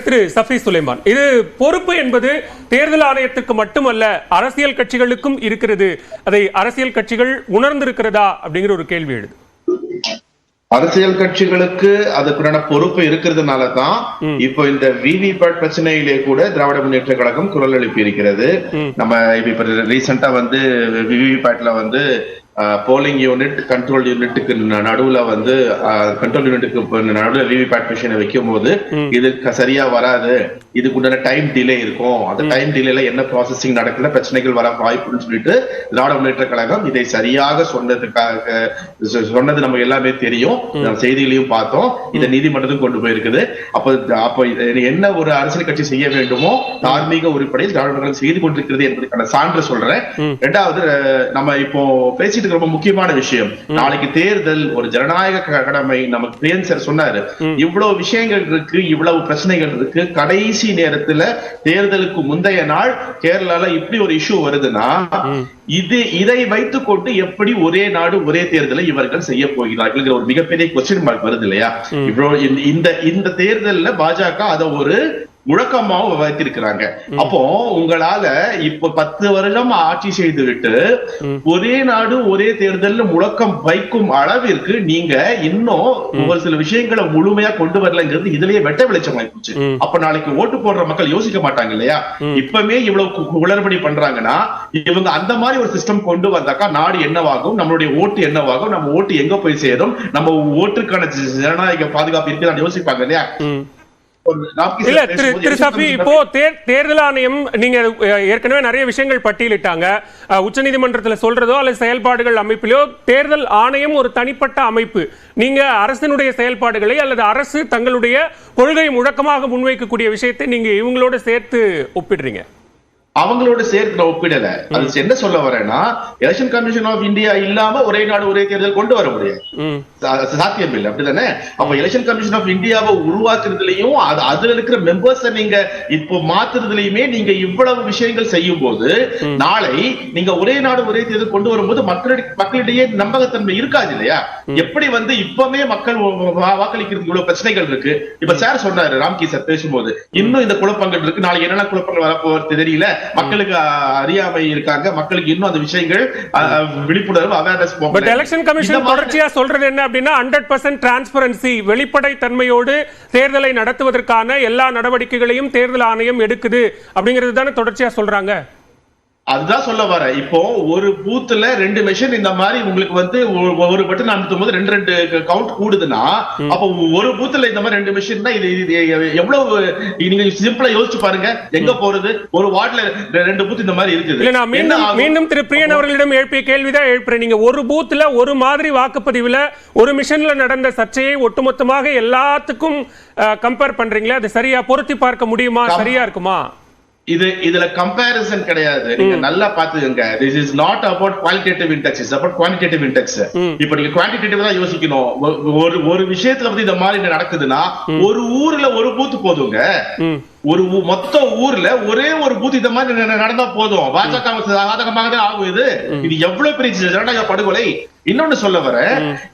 திரு சஃபி சுலைமான், இது பொறுப்பு என்பது தேர்தல் ஆணையத்துக்கு மட்டுமல்ல அரசியல் கட்சிகளுக்கும் இருக்கிறது. அதை அரசியல் கட்சிகள் உணர்ந்திருக்கிறதா அப்படிங்கிற ஒரு கேள்வி எழுது. அரசியல் கட்சிகளுக்கு அதுக்குண்டான பொறுப்பு இருக்கிறதுனால தான் இப்போ இந்த விவிபேட் பிரச்சனையிலே கூட திராவிட முன்னேற்ற கழகம் குரல் எழுப்பி இருக்கிறது. நம்ம இப்ப ரீசெண்டா வந்து விவிபேட்ல வந்து போலிங் யூனிட் கண்ட்ரோல் யூனிட்டுக்கு நடுவுல வந்து கண்ட்ரோல் யூனிட்டுக்கு நடுவுல விவிபேட் மிஷினை வைக்கும் போது இது சரியா வராது, இதுக்குண்டான டைம் டிலே இருக்கும், அந்த டைம் டிலேல என்ன ப்ராசஸிங் நடக்கல, பிரச்சனைகள் வர வாய்ப்புன்னு சொல்லிட்டு திராவிட முன்னேற்ற கழகம் இதை சரியாக சொன்னது நம்ம எல்லாமே தெரியும், செய்திகளையும் பார்த்தோம், இதை நீதிமன்றத்துக்கு கொண்டு போயிருக்குது. அப்ப என்ன ஒரு அரசியல் கட்சி செய்ய வேண்டுமோ தார்மீக உறுப்பினர் திராவிட கழகம் செய்து கொண்டிருக்கிறது என்பதற்கான சான்று சொல்றேன். இரண்டாவது, நம்ம இப்போ பேசி ரொம்ப முக்கியமான விஷயம், நாளைக்கு தேர்தல் ஒரு ஜனநாயக கடமை. நமக்கு பிரியன் சார் சொன்னாரு, இவ்வளவு விஷயங்கள் இருக்கு, இவ்வளவு பிரச்சனைகள் இருக்கு, கடைசி நேரத்துல தேர்தலுக்கு முந்தைய நாள் கேரளால இப்படி ஒரு இஷ்யூ வருதுன்னா இதை வைத்துக் கொண்டு எப்படி ஒரே நாடு ஒரே தேர்தலை இவர்கள் செய்ய போகிறார்கள் ஒரு மிகப்பெரிய கொஸ்டின் மார்க் வருது இல்லையா? இந்த தேர்தல்ல பாஜக அதை ஒரு முழக்கமாவும் வைத்திருக்கிறாங்க. அப்போ உங்களால இப்ப 10 வருடம் ஆட்சி செய்துவிட்டு ஒரே நாடு ஒரே தேர்தல் முழக்கம் வைக்கும் அளவிற்கு நீங்க இன்னும் ஒரு சில விஷயங்களை முழுமையா கொண்டு வரலங்கிறது இதுலயே வெட்ட வெளிச்சம் ஆயிடுச்சு. அப்ப நாளைக்கு ஓட்டு போடுற மக்கள் யோசிக்க மாட்டாங்க இல்லையா? இப்பமே இவ்வளவு குளறுபடி பண்றாங்கன்னா இவங்க அந்த மாதிரி ஒரு சிஸ்டம் கொண்டு வந்தாக்கா நாடு என்னவாகும், நம்மளுடைய ஓட்டு என்னவாகும், நம்ம ஓட்டு எங்க போய் சேரும், நம்ம ஓட்டுக்கான ஜனநாயக பாதுகாப்பு இருக்குன்னு யோசிப்பாங்க இல்லையா? இல்ல திரு சஃபி, இப்போ தேர்தல் ஆணையம் நீங்க ஏற்கனவே நிறைய விஷயங்கள் பட்டியலிட்டாங்க. உச்சநீதிமன்றத்தில் சொல்றதோ அல்லது செயல்பாடுகள் அமைப்பிலோ தேர்தல் ஆணையம் ஒரு தனிப்பட்ட அமைப்பு. நீங்க அரசினுடைய செயல்பாடுகளை அல்லது அரசு தங்களுடைய கொள்கை முழக்கமாக முன்வைக்கக்கூடிய விஷயத்தை நீங்க இவங்களோட சேர்த்து ஒப்பிடுறீங்க. அவங்களோட சேர்த்து ஒப்பிடல. அது என்ன சொல்ல வரேன்னா, எலெக்ஷன் கமிஷன் ஆஃப் இந்தியா இல்லாம ஒரே நாடு ஒரே தேர்தல் கொண்டு வர முடியாது, சாத்தியம் இல்லை, அப்படிதானே? அப்ப எலெக்ஷன் கமிஷன் ஆஃப் இந்தியாவை உருவாக்குறதுலயும் அதுல இருக்கிற மெம்பர்ஸ் நீங்க இப்போ மாத்துறதுலயுமே நீங்க இவ்வளவு விஷயங்கள் செய்யும் போது நாளை நீங்க ஒரே நாடு ஒரே தேர்தல் கொண்டு வரும்போது மக்களிடையே நம்பகத்தன்மை இருக்காது இல்லையா? எப்படி வந்து இப்பவே மக்கள் வாக்களிக்கிறதுக்கு இவ்வளவு பிரச்சனைகள் இருக்கு. இப்ப சார் சொன்னாரு, ராம்கி சார் பேசும்போது இன்னும் இந்த குழப்பங்கள் இருக்கு, நாளைக்கு என்னென்ன குழப்பங்கள் வரப்போறது தெரியல, மக்களுக்கு அறியாமை இருக்காங்க, மக்களுக்கு இன்னும் அந்த விஷயங்கள் விழிப்புணர்வு அவேர்னஸ் போகல. பட் எலெக்ஷன் கமிஷன் தொடர்ச்சியா சொல்றது என்ன அப்படின்னா 100% டிரான்ஸ்பரன்சி, வெளிப்படை தன்மையோடு தேர்தலை நடத்துவதற்கான எல்லா நடவடிக்கைகளையும் தேர்தல் ஆணையம் எடுக்குது அப்படிங்கிறது தானே தொடர்ச்சியா சொல்றாங்க. அதுதான் சொல்ல வர. இப்போ ஒரு பூத்துல 2 மெஷின் இந்த மாதிரி உங்களுக்கு வந்து ஒரு பட்டன் அமுத்தும் போது 2 கவுண்ட் கூடுதுன்னா அப்போ ஒரு பூத்துல இந்த மாதிரி 2 மெஷின் தான். இது எவ்வளவு நீங்க சிம்பிளா யோசிச்சு பாருங்க, எங்க போறது? ஒரு வார்டுல 2 பூத் இந்த மாதிரி இருக்குது. இல்ல, நான் மீண்டும் திரு பிரியன் அவர்களிடம் எழுப்பிய கேள்விதான் எழுப்புறேன். நீங்க ஒரு பூத்துல ஒரு மாதிரி வாக்குப்பதிவுல ஒரு மிஷின்ல நடந்த சர்ச்சையை ஒட்டுமொத்தமாக எல்லாத்துக்கும் கம்பேர் பண்றீங்களா? அது சரியா பொருத்தி பார்க்க முடியுமா? சரியா இருக்குமா? இதுல கம்பேரிசன் கிடையாது. நீங்க நல்லா பாத்துக்கங்க. This is not about qualitative index, it's about quantitative index. இப்போ நீங்க குவான்டிடேட்டிவ் தான் யோசிக்கணும். ஒரு விஷயத்துல வந்து இந்த மாதிரி நடக்குதுன்னா ஒரு ஊர்ல ஒரு பூத் போதுங்க. ஒரு மொத்த ஊர்ல ஒரே ஒரு பூத் இந்த மாதிரி நடந்தா போதும். பாஜக சாதகமாக தான் ஆகும். இது எவ்வளவு பெரிய ஜனநாயக படுகொலை. இன்னொன்னு சொல்ல வர,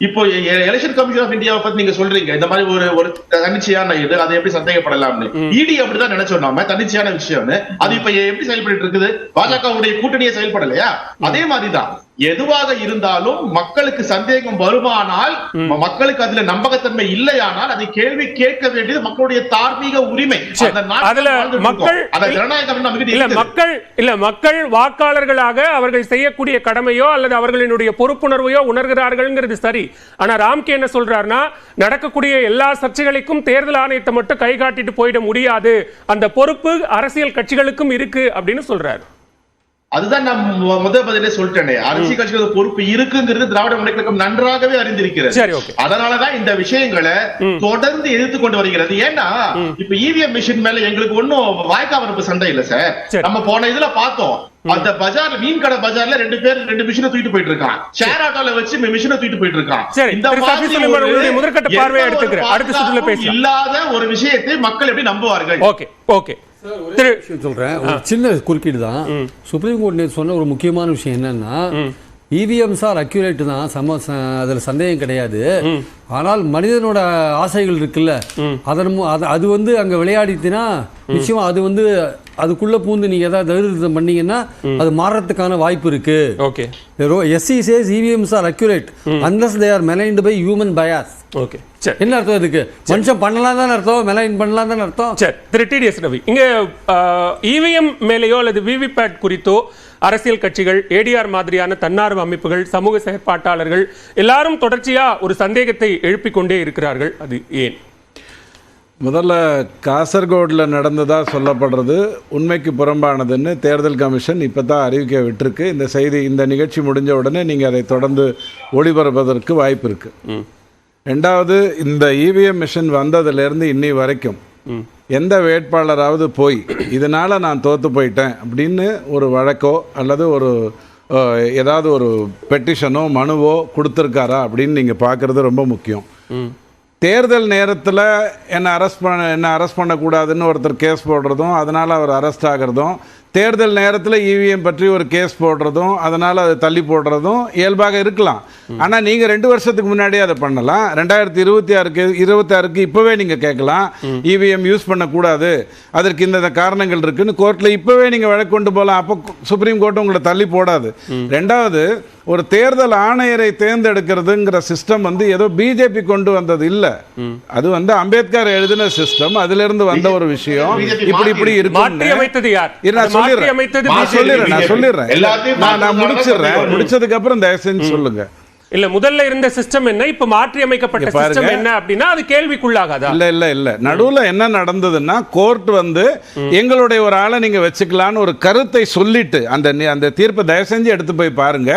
இப்போ எலெக்ஷன் கமிஷன் ஆஃப் இந்தியாவை பத்தி நீங்க சொல்றீங்க இந்த மாதிரி ஒரு தன்னிச்சையான இது, அதை எப்படி சந்தேகப்படலாம்னு. இடி அப்படிதான் நினைச்சோம் நாம, தன்னிச்சையான விஷயம்னு. அது இப்ப எப்படி செயல்பட்டு இருக்குது? பாஜகவுடைய கூட்டணியை செயல்படலையா? அதே மாதிரிதான் எதுவாக இருந்தாலும் மக்களுக்கு சந்தேகம் வருமானால், மக்களுக்கு அதுல நம்பகத்தன்மை இல்லையானால் அதை கேள்வி கேட்க வேண்டியது மக்களுடைய தார்மீக உரிமை. மக்கள் வாக்காளர்களாக அவர்கள் செய்யக்கூடிய கடமையோ அல்லது அவர்களினுடைய பொறுப்புணர்வையோ உணர்கிறார்கள் சரி. ஆனா ராம்கே என்ன சொல்றாருன்னா, நடக்கக்கூடிய எல்லா சர்ச்சைகளுக்கும் தேர்தல் ஆணையத்தை மட்டும் கை காட்டிட்டு போயிட முடியாது, அந்த பொறுப்பு அரசியல் கட்சிகளுக்கும் இருக்கு அப்படின்னு சொல்றாரு. அதுதான் நான் முதல் பதிலே சொல்லிட்டேனே, அரசியல் கட்சிகளுக்கு பொறுப்பு இருக்குங்கிறது திராவிட முன்னேற்ற கழகம் நன்றாகவே அறிந்திருக்கிறது. அதனாலதான் இந்த விஷயங்களை தொடர்ந்து எதிர்த்து கொண்டு வருகிறது. ஏன்னா இப்ப இவிஎம் மிஷின் மேல எங்களுக்கு ஒன்னும் வாய்க்காமரப்பு சண்டை இல்ல சார். நம்ம போன இதுல பார்த்தோம், அந்த பஜார்ல மீன் கடை பஜார்ல 2 பேர் 2 மிஷினை தூக்கிட்டு போயிட்டு இருக்கான். ஷேர் ஆட்டோல வச்சு மிஷினை தூக்கிட்டு போயிட்டு இருக்கான். இந்த முதற்கட்ட பார்வையை எடுத்துக்கிறேன். அடுத்த சுற்றுல பேசலாம். இல்லாத ஒரு விஷயத்தை மக்கள் எப்படி நம்புவார்கள்? ஓகே ஓகே சொல்றேன். ஒரு சின்ன குறுக்கீடு தான். சுப்ரீம் கோர்ட் சொன்ன ஒரு முக்கியமான விஷயம் என்னன்னா, இவிஎம்ஸ் ஆர் அக்யூரேட் தான், அதில் சந்தேகம் கிடையாது. ஆனால் மனிதனோட ஆசைகள் இருக்குல்ல, அது வந்து அங்கே விளையாடிச்சுன்னா நிச்சயமா அது வந்து அதுக்குள்ளே பூந்து நீங்கள் ஏதாவது திருத்தம் பண்ணீங்கன்னா அது மாறுறதுக்கான வாய்ப்பு இருக்கு. Okay. SC says EVMs are accurate unless they are maligned by human bias. Okay, சரி. என்ன அர்த்தம் இதுக்கு? மனுஷன் பண்ணலாம் தான் அர்த்தம், மெலைன் பண்ணலாம் தான் அர்த்தம். சரி, திரு TDS ரவி, இங்க இவிஎம் மேலேயோ அல்லது விவிபேட் குறித்தோ அரசியல் கட்சிகள், ஏடிஆர் மாதிரியான தன்னார்வ அமைப்புகள், சமூக செயற்பாட்டாளர்கள் எல்லாரும் தொடர்ச்சியா ஒரு சந்தேகத்தை எழுப்பிக் கொண்டே இருக்கிறார்கள். அது ஏன்? முதல்ல காசர்கோடில் நடந்ததா சொல்லப்படுறது உண்மைக்கு புறம்பானதுன்னு தேர்தல் கமிஷன் இப்போ தான் அறிவிக்க விட்டுருக்கு. இந்த செய்தி, இந்த நிகழ்ச்சி முடிஞ்ச உடனே நீங்கள் அதை தொடர்ந்து ஒளிபரப்பதற்கு வாய்ப்பு இருக்குது. ரெண்டாவது, இந்த இவிஎம் மிஷின் வந்ததுலேருந்து இன்னி வரைக்கும் எந்த வேட்பாளராவது போய் இதனால் நான் தோற்று போயிட்டேன் அப்படின்னு ஒரு வழக்கோ அல்லது ஒரு ஏதாவது ஒரு பெட்டிஷனோ மனுவோ கொடுத்துருக்காரா அப்படின்னு நீங்கள் பார்க்குறது ரொம்ப முக்கியம். தேர்தல் நேரத்தில் என்ன அரெஸ்ட் பண்ணக்கூடாதுன்னு ஒருத்தர் கேஸ் போடுறதும் அதனால் அவர் அரெஸ்ட் ஆகிறதும், தேர்தல் நேரத்தில் இவிஎம் பற்றி ஒரு கேஸ் போடுறதும் அதனால் அதை தள்ளி போடுறதும் இயல்பாக இருக்கலாம். ஆனால் நீங்கள் 2 வருஷத்துக்கு முன்னாடியே அதை பண்ணலாம். 2026க்கு இப்போவே நீங்கள் கேட்கலாம், இவிஎம் யூஸ் பண்ணக்கூடாது, அதற்கு இந்த காரணங்கள் இருக்குன்னு கோர்ட்டில் இப்போவே நீங்கள் வழக்கு கொண்டு போகலாம். அப்போ சுப்ரீம் கோர்ட்டு உங்களை தள்ளி போடாது. ரெண்டாவது, ஒரு தேர்தல் ஆணையரை தேர்ந்தெடுக்கிறதுங்கிற சிஸ்டம் வந்து ஏதோ பிஜேபி கொண்டு வந்தது இல்லை, அது வந்து அம்பேத்கர் எழுதின சிஸ்டம், அதுல இருந்து வந்த ஒரு விஷயம். இப்படி முடிச்சதுக்கு அப்புறம் தயவு செஞ்சு சொல்லுங்க. இல்ல, முதல்ல இருந்த சிஸ்டம் என்ன, இப்ப மாற்றி அமைக்கப்பட்ட சிஸ்டம் என்ன அப்படின்னா அது கேள்விக்குள்ளாகாதா? இல்ல நடுவுல என்ன நடந்ததுன்னா, கோர்ட் வந்து எங்களுடைய ஒரு ஆளை நீங்க வச்சுக்கலான்னு ஒரு கருத்தை சொல்லிட்டு, அந்த தீர்ப்பை தயவு செஞ்சு எடுத்து போய் பாருங்க,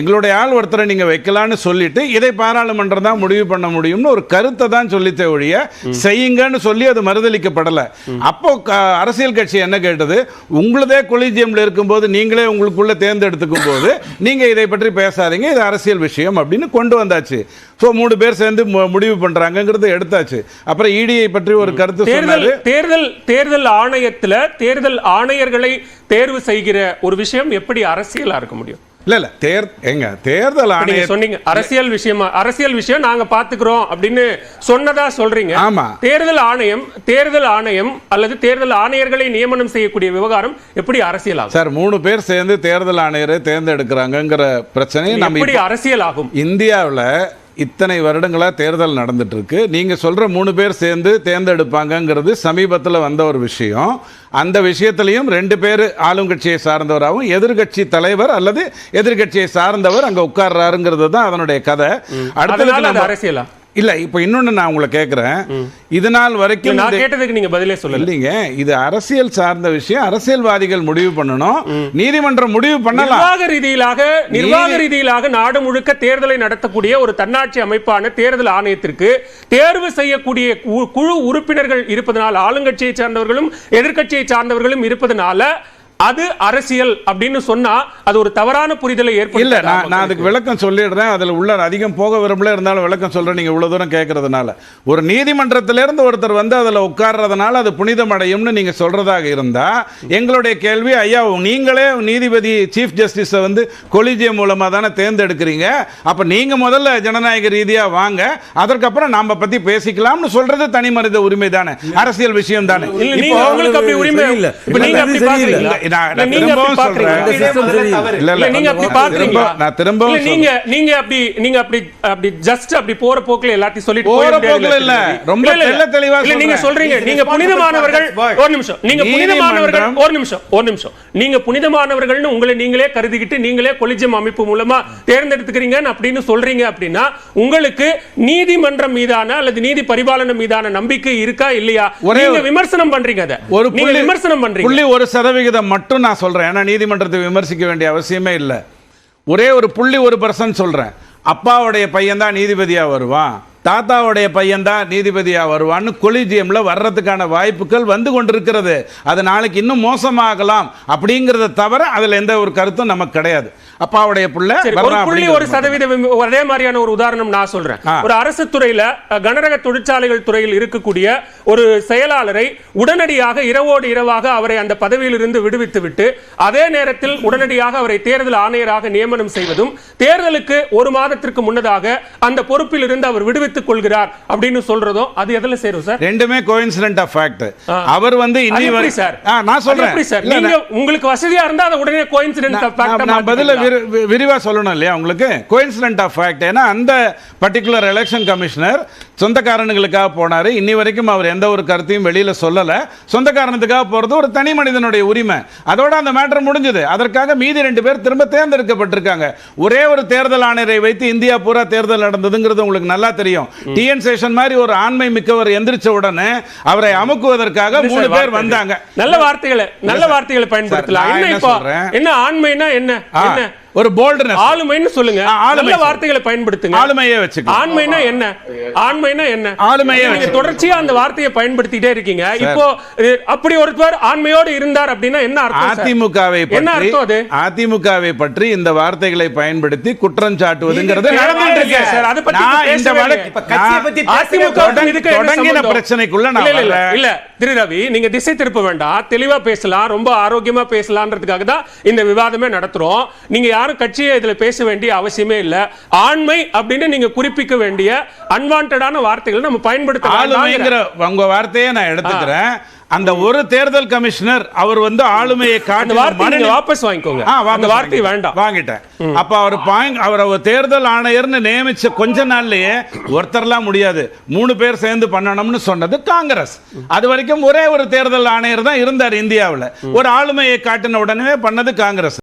எங்களுடைய ஆள் ஒருத்தரை நீங்க வைக்கலான்னு சொல்லிட்டு இதை பாராளுமன்றம் தான் முடிவு பண்ண முடியும்னு ஒரு கருத்தை தான் சொல்லித்த ஒழிய செய்யுங்கன்னு சொல்லி அது மறுதளிக்கப்படல. அப்போ அரசியல் கட்சி என்ன கேட்டது, உங்களதே கொலிஜியம்ல இருக்கும்போது நீங்களே உங்களுக்குள்ள தேர்ந்தெடுத்துக்கும் போது நீங்க இதை பற்றி பேசாதீங்க, இது அரசியல் விஷயம் அப்படின்னு கொண்டு வந்தாச்சு. சோ 3 பேர் சேர்ந்து முடிவு பண்றாங்கங்கிறது எடுத்தாச்சு. அப்புறம் இடியை பற்றி ஒரு கருத்து சொன்னாரு. தேர்தல் ஆணையத்துல தேர்தல் ஆணையர்களை தேர்வு செய்கிற ஒரு விஷயம் எப்படி அரசியலா இருக்க முடியும்? இல்ல தேர்தல் ஆணையம் சொன்னீங்க அரசியல் விஷயம் நாங்க பாத்துக்கிறோம் அப்படின்னு சொன்னதா சொல்றீங்க. ஆமா, தேர்தல் ஆணையம் அல்லது தேர்தல் ஆணையர்களை நியமனம் செய்யக்கூடிய விவகாரம் எப்படி அரசியல் ஆகும்? சார், 3 பேர் சேர்ந்து தேர்தல் ஆணையரை தேர்ந்தெடுக்கிறாங்கங்கிற பிரச்சனை நம்ம எப்படி அரசியல் ஆகும்? இந்தியாவில் இத்தனை வருடங்களா தேர்தல் நடந்துட்டு இருக்கு. நீங்க சொல்ற 3 பேர் சேர்ந்து தேர்ந்தெடுப்பாங்கிறது சமீபத்தில் வந்த ஒரு விஷயம். அந்த விஷயத்திலையும் 2 பேர் ஆளுங்கட்சியை சார்ந்தவராகவும் எதிர்கட்சி தலைவர் அல்லது எதிர்கட்சியை சார்ந்தவர் அங்க உட்கார்றாருங்கிறது தான் அதனுடைய கதை. அடுத்த அரசியலா இல்ல, இப்ப இன்னொன்னு நான் உங்களை கேட்கிறேன், இது நாள் வரைக்கும் நான் கேட்டதுக்கு நீங்க பதிலே சொல்லலைங்க. இது அரசியல் சார்ந்த விஷயம், அரசியல்வாதிகள் முடிவு பண்ணணும், நீதிமன்றம் முடிவு பண்ணலாம். நிர்வாக ரீதியிலாக நாடு முழுக்க தேர்தலை நடத்தக்கூடிய ஒரு தன்னாட்சி அமைப்பான தேர்தல் ஆணையத்திற்கு தேர்வு செய்யக்கூடிய குழு உறுப்பினர்கள் இருப்பதனால், ஆளுங்கட்சியை சார்ந்தவர்களும் எதிர்கட்சியை சார்ந்தவர்களும் இருப்பதனால அது அரசியல் அப்படின்னு சொன்னா அது ஒரு தவறான புரிதலை ஏற்படுத்த. இல்ல, நான் அதுக்கு விளக்கம் சொல்லிடுறேன். அதுல உள்ள அதிகம் போக விரும்பல, இருந்தாலும் விளக்கம் சொல்றேன். நீங்க இவ்வளவு தூரம் கேட்கறதுனால, ஒரு நீதிமன்றத்திலிருந்து ஒருத்தர் வந்து அதுல உட்கார்றதுனால அது புனிதம் அடையும்னு நீங்க சொல்றதாக இருந்தா, எங்களுடைய கேள்வி, ஐயா நீங்களே நீதிபதி சீஃப் ஜஸ்டிஸ வந்து கொலிஜியம் மூலமா தானே தேர்ந்தெடுக்கிறீங்க, அப்ப நீங்க முதல்ல ஜனநாயக ரீதியா வாங்க, அதற்கப்புறம் நாம பத்தி பேசிக்கலாம்னு சொல்றது தனி மனித உரிமை தானே, அரசியல் விஷயம் தானே. உங்களுக்கு அப்படி உரிமை இல்ல, நீங்க அப்படி பாக்குறீங்களா? நீங்க போற போக்குல எல்லாத்தையும் சொல்லிட்டு போற போக்குல இல்ல, ரொம்ப தெளிவா நீங்க சொல்றீங்க. நீங்க புனிதமானவர்கள், ஒரு நிமிஷம், நீங்க புனிதமானவர்கள், ஒரு நிமிஷம், நீங்க புனிதமானவர்கள்னு உங்களை நீங்களே கருதிக்கிட்டு நீங்களே கொலிஜியம் அமைப்பு மூலமா தேர்ந்தெடுத்துக்கிறீங்க அப்படின்னு சொல்றீங்க. அப்படின்னா உங்களுக்கு நீதிமன்றம் மீதான அல்லது நீதி பரிபாலனம் மீதான நம்பிக்கை இருக்கா இல்லையா? நீங்க விமர்சனம் பண்றீங்க, அதை நீங்க விமர்சனம் பண்றீங்க. 1% மட்டும் நான் சொல்றேன், ஏன்னா நீதிமன்றத்தை விமர்சிக்க வேண்டிய அவசியமே இல்லை. ஒரே ஒரு 0.1% சொல்றேன். அப்பாவுடைய பையன் தான் நீதிபதியா வருவான், தாத்தாவுடைய பையன் தான் நீதிபதியா வருவான்னு கொலிஜியம்ல வர்றதுக்கான வாய்ப்புகள் வந்து கொண்டிருக்கிறது. அது நாளைக்கு இன்னும் மோசமாகலாம் அப்படிங்கிறத தவிர அதுல எந்த ஒரு கருத்தும் நமக்கு கிடையாது. அப்பாவுடைய புள்ள சரி, ஒரு புள்ளி ஒரு சதவீதம் அதே மாதிரியான ஒரு உதாரணம் நான் சொல்றேன். ஒரு அரசு துறையில கனரக தொழிற்சாலைகள் துறையில் இருக்கக்கூடிய ஒரு செயலாளரை உடனடியாக இரவோடு இரவாக அவரை அந்த பதவியில் இருந்து விடுவித்து விட்டு அதே நேரத்தில் உடனடியாக அவரை தேர்தல் ஆணையராக நியமனம் செய்வதும் தேர்தலுக்கு ஒரு மாதத்திற்கு முன்னதாக அந்த பொறுப்பில் இருந்து அவர் விடுவித்துக் கொள்கிறார் அப்படின்னு சொல்றதும் அது எதுல சேரும் சார்? ரெண்டுமே கோயின்சிடென்ட் ஆஃப் ஃபேக்ட். அவர் வந்து இன்னி வரை சார் நான் சொல்றேன் நீங்க உங்களுக்கு வசதியா இருந்தா அது உடனே கோயின்சிடென்ட் ஆஃப் ஃபேக்ட் நான் பதில விரிவா சொல்லணும் இல்லையா உங்களுக்கு? Coincident of fact. ஏன்னா அந்த பர்டிகுலர் எலெக்ஷன் கமிஷனர் சொந்த காரணங்களுக்காக போனாரு. இன்னி வரைக்கும் அவர் எந்த ஒரு கருத்தையும் வெளியில சொல்லல. சொந்த காரணத்துக்காக போறது ஒரு தனி மனிதனுடைய உரிமை. அதோட அந்த மேட்டர் முடிஞ்சது. அதற்காக மீதி 2 பேர் திரும்ப தேர்ந்தெடுக்கப்பட்டிருக்காங்க. ஒரே ஒரு தேர்தல் ஆணையரை வைத்து இந்தியா பூரா தேர்தல் நடந்ததுங்கிறது உங்களுக்கு நல்லா தெரியும். டிஎன் சேஷன் மாதிரி ஒரு ஆண்மை மிக்கவர் எந்திரிச்ச உடனே அவரை அமுக்குவதற்காக 3 பேர் வந்தாங்க. நல்ல வார்த்தைகளை பயன்படுத்தலாம். என்ன இப்போ என்ன ஆண்மைனா என்ன ஒரு போல்ட்னஸ், ஆளுமைன்னு சொல்லுங்க. நல்ல வார்த்தைகளை பயன்படுத்துங்க. ஆளுமையே வச்சுக்க. ஆண்மைனா என்ன? ஆளுமையே நீங்க தொடர்ச்சியா அந்த வார்த்தையை பயன்படுத்திட்டே இருக்கீங்க. இப்போ அப்படி ஒருத்தர் ஆண்மையோடு இருந்தார் அப்படின்னா என்ன அர்த்தம்? அதிமுகவை பற்றி இந்த வார்த்தைகளை பயன்படுத்தி குற்றம் சாட்டுவதுங்கிறது நடந்துட்டு இருக்கு சார். அத பத்தி இந்த வழக்கு அதிமுக தொடங்கின பிரச்சனைக்குள்ள நான் இல்ல திரு ரவி, நீங்க திசை திருப்ப வேண்டாம். தெளிவா பேசலாம், ரொம்ப ஆரோக்கியமா பேசலாம்ன்றதுக்காக தான் இந்த விவாதமே நடத்துறோம். நீங்க யாரும் கட்சியை இதுல பேச வேண்டிய அவசியமே இல்ல. ஆண்மை அப்படின்னு நீங்க குறிப்பிக்க வேண்டிய அன்வான்டடான வார்த்தைகளை நம்ம பயன்படுத்தலாம். ஆளுமைங்கிற உங்க வார்த்தையை நான் எடுத்துக்கிறேன். அந்த ஒரு தேர்தல் கமிஷனர் அவர் வந்து ஆளுமையை காட்டி வாபஸ் வாங்கிக்கோங்க. அந்த வார்த்தை வேண்டாம். வாங்கிட்டேன். அப்ப அவர் தேர்தல் ஆணையர்னு நியமிச்ச கொஞ்ச நாள்லயே ஒருத்தர்லாம் முடியாது 3 பேர் சேர்ந்து பண்ணணும்னு சொன்னது காங்கிரஸ். அது வரைக்கும் ஒரே ஒரு தேர்தல் ஆணையர் தான் இருந்தார் இந்தியாவில். ஒரு ஆளுமையை காட்டின உடனே பண்ணது காங்கிரஸ்.